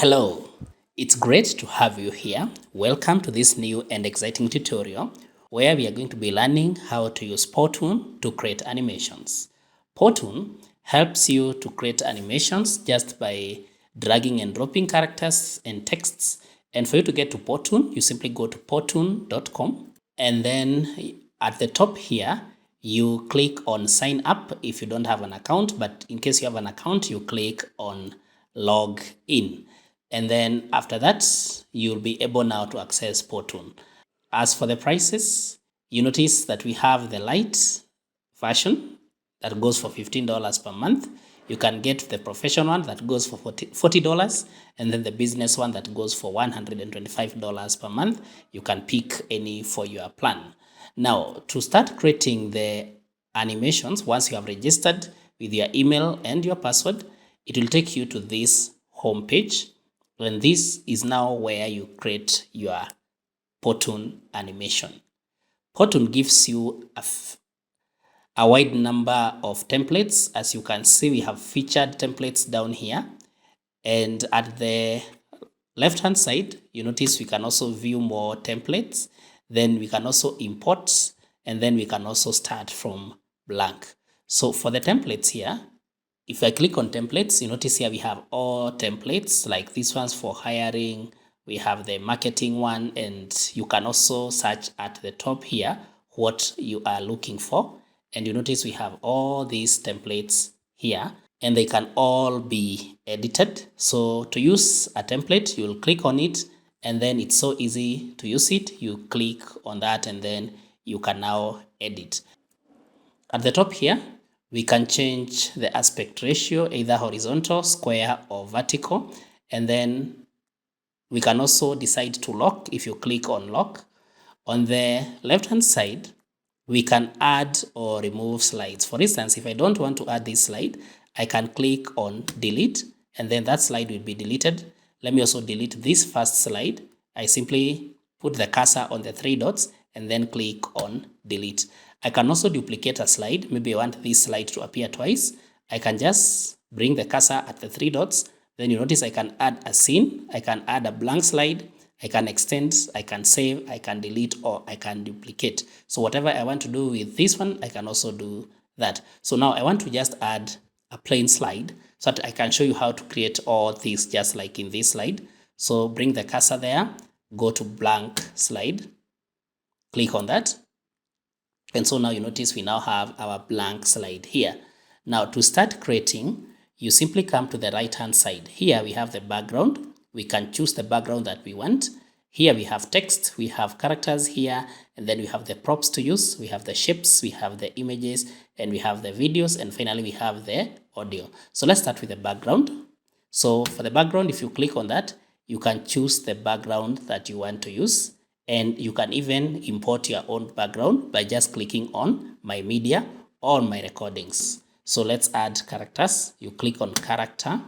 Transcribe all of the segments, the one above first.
Hello, it's great to have you here. Welcome to this new and exciting tutorial where we are going to be learning how to use powtoon to create animations. Powtoon helps you to create animations just by dragging and dropping characters and texts. And for you to get to powtoon, you simply go to powtoon.com and then at the top here, you click on sign up if you don't have an account, but in case you have an account, you click on log in. And then after that, you'll be able now to access powtoon. As for the prices, you notice that we have the light version that goes for $15 per month. You can get the professional one that goes for $40, and then the business one that goes for $125 per month. You can pick any for your plan. Now, to start creating the animations, once you have registered with your email and your password, it will take you to this home page. And this is now where you create your powtoon animation. Powtoon gives you a wide number of templates. As you can see, we have featured templates down here. And at the left-hand side, you notice we can also view more templates. Then we can also import, and then we can also start from blank. So for the templates here, if I click on templates, you notice here we have all templates like these ones for hiring. We have the marketing one, and you can also search at the top here what you are looking for. And you notice we have all these templates here, and they can all be edited. So to use a template, you'll click on it, and then it's so easy to use it. You click on that, and then you can now edit. At the top here, we can change the aspect ratio, either horizontal, square, or vertical. And then we can also decide to lock if you click on lock. On the left-hand side, we can add or remove slides. For instance, if I don't want to add this slide, I can click on delete, and then that slide will be deleted. Let me also delete this first slide. I simply put the cursor on the three dots and then click on delete. I can also duplicate a slide. Maybe I want this slide to appear twice. I can just bring the cursor at the three dots. Then you notice I can add a scene. I can add a blank slide. I can extend, I can save, I can delete, or I can duplicate. So whatever I want to do with this one, I can also do that. So now I want to just add a plain slide so that I can show you how to create all these just like in this slide. So bring the cursor there, go to blank slide, click on that. And so now you notice we now have our blank slide here. Now to start creating, you simply come to the right hand side. Here we have the background. We can choose the background that we want. Here we have text, we have characters here, and then we have the props to use. We have the shapes, we have the images, and we have the videos, and finally we have the audio. So let's start with the background. So for the background, if you click on that, you can choose the background that you want to use. And you can even import your own background by just clicking on my media or my recordings. So let's add characters. You click on character,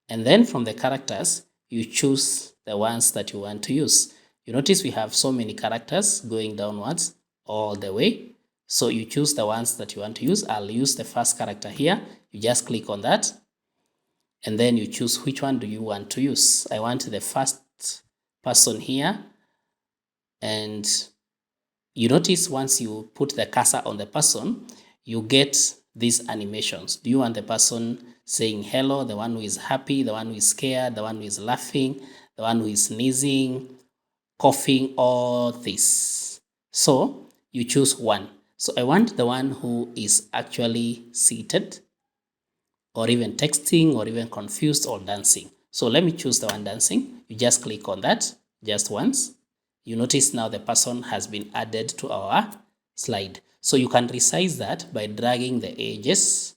and then from the characters, you choose the ones that you want to use. You notice we have so many characters going downwards all the way. So you choose the ones that you want to use. I'll use the first character here. You just click on that, and then you choose which one do you want to use. I want the first person here. And you notice once you put the cursor on the person, you get these animations. Do you want the person saying hello, the one who is happy, the one who is scared, the one who is laughing, the one who is sneezing, coughing, all this? So you choose one. So I want the one who is actually seated, or even texting, or even confused, or dancing. So let me choose the one dancing. You just click on that just once. You notice now the person has been added to our slide. So you can resize that by dragging the edges.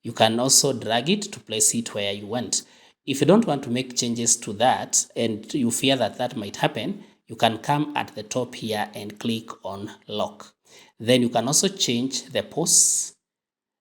You can also drag it to place it where you want. If you don't want to make changes to that and you fear that that might happen, you can come at the top here and click on lock. Then you can also change the pose,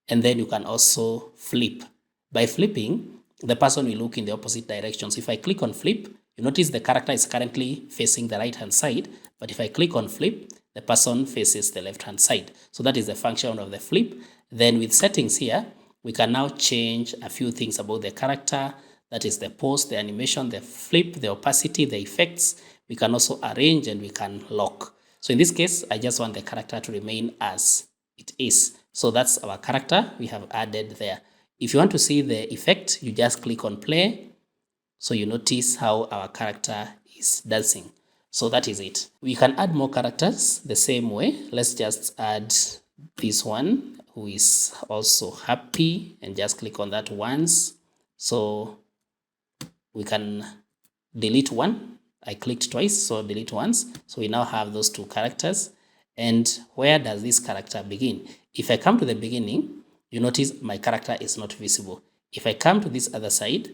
and then you can also flip. By flipping, the person will look in the opposite direction. So if I click on flip, you notice the character is currently facing the right hand side, but if I click on flip, the person faces the left hand side. So that is the function of the flip. Then with settings here, we can now change a few things about the character, That is the pose, the animation, the flip, the opacity, the effects. We can also arrange and we can lock. So in this case, I just want the character to remain as it is. So that's our character we have added there. If you want to see the effect, you just click on play. So you notice how our character is dancing. So that is it. We can add more characters the same way. Let's just add this one who is also happy and just click on that once. So we can delete one. I clicked twice, so delete once. So we now have those two characters. And where does this character begin? If I come to the beginning, you notice my character is not visible. If I come to this other side,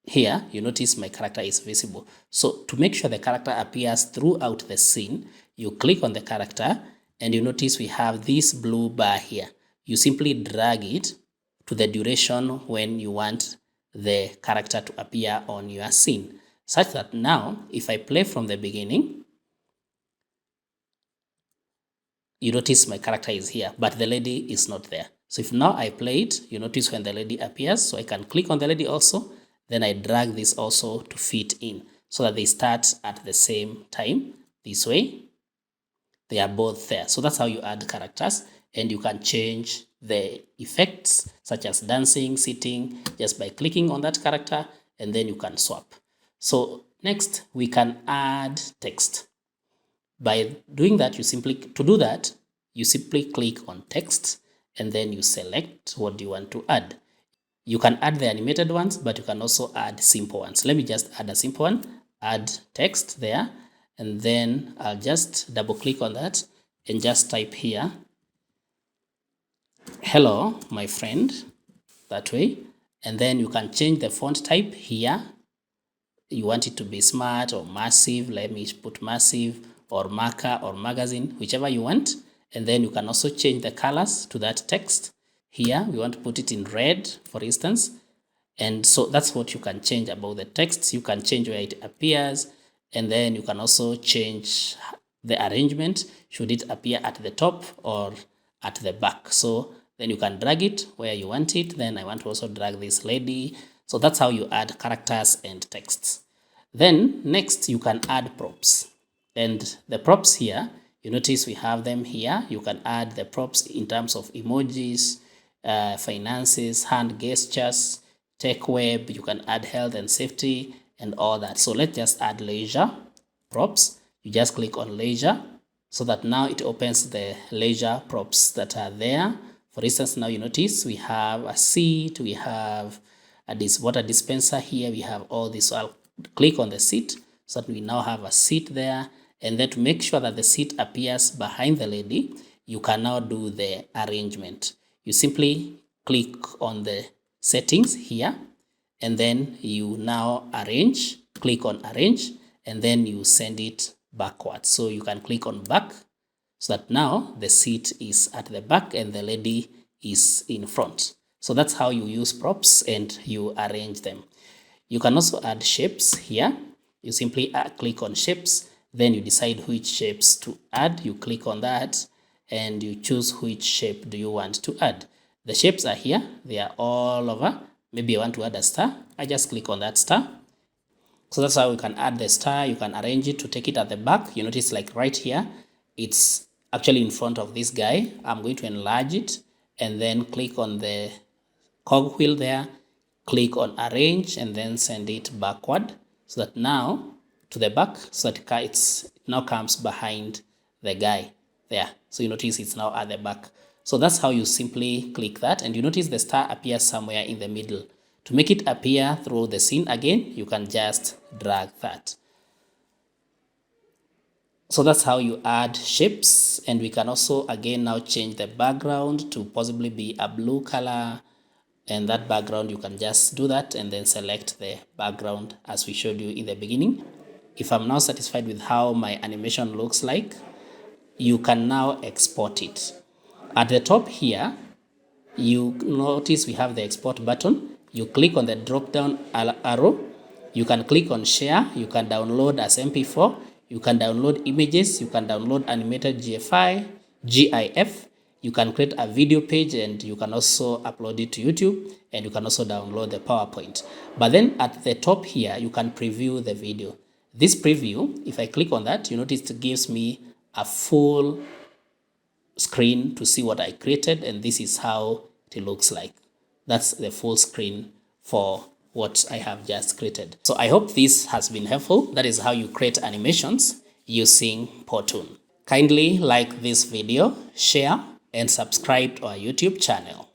here, you notice my character is visible. So to make sure the character appears throughout the scene, you click on the character and you notice we have this blue bar here. You simply drag it to the duration when you want the character to appear on your scene, such that now if I play from the beginning, you notice my character is here, but the lady is not there. So if now I play it, you notice when the lady appears, so I can click on the lady also, then I drag this also to fit in so that they start at the same time. This way, they are both there. So that's how you add characters, and you can change the effects such as dancing, sitting, just by clicking on that character, and then you can swap. So next, we can add text. By doing that, you simply click on text and then you select what you want to add. You can add the animated ones, but you can also add simple ones. Let me just add a simple one, add text there, and then I'll just double click on that and just type here, hello, my friend, that way. And then you can change the font type here. You want it to be smart or massive. Let me put massive, or marker or magazine, whichever you want. And then you can also change the colors to that text. Here, we want to put it in red, for instance. And so that's what you can change about the text. You can change where it appears. And then you can also change the arrangement. Should it appear at the top or at the back? So then you can drag it where you want it. Then I want to also drag this lady. So that's how you add characters and texts. Then next you can add props. And the props here, you notice we have them here. You can add the props in terms of emojis, finances, hand gestures, tech web. You can add health and safety and all that. So let's just add leisure props. You just click on leisure so that now it opens the leisure props that are there. For instance, now you notice we have a seat, we have a water dispenser here, we have all this. So I'll click on the seat so that we now have a seat there. And then to make sure that the seat appears behind the lady, you can now do the arrangement. You simply click on the settings here, and then you now arrange, click on arrange, and then you send it backwards. So you can click on back so that now the seat is at the back and the lady is in front. So that's how you use props and you arrange them. You can also add shapes here. You simply click on shapes, then you decide which shapes to add. You click on that and you choose which shape do you want to add. The shapes are here. They are all over. Maybe I want to add a star. I just click on that star. So that's how you can add the star. You can arrange it to take it at the back. You notice like right here, it's actually in front of this guy. I'm going to enlarge it and then click on the cogwheel there. Click on arrange and then send it backward so that now to the back, so that it now comes behind the guy there. So you notice it's now at the back. So that's how you simply click that, and you notice the star appears somewhere in the middle. To make it appear through the scene again, you can just drag that. So that's how you add shapes, and we can also again now change the background to possibly be a blue color, and that background you can just do that and then select the background as we showed you in the beginning. If I'm now satisfied with how my animation looks like, you can now export it. At the top here, you notice we have the export button. You click on the drop down arrow. You can click on share. You can download as MP4. You can download images. You can download animated GIF. You can create a video page and you can also upload it to YouTube, and you can also download the PowerPoint. But then at the top here, you can preview the video. This preview, if I click on that, you notice it gives me a full screen to see what I created, and this is how it looks like. That's the full screen for what I have just created. So I hope this has been helpful. That is how you create animations using powtoon. Kindly like this video, share, and subscribe to our YouTube channel.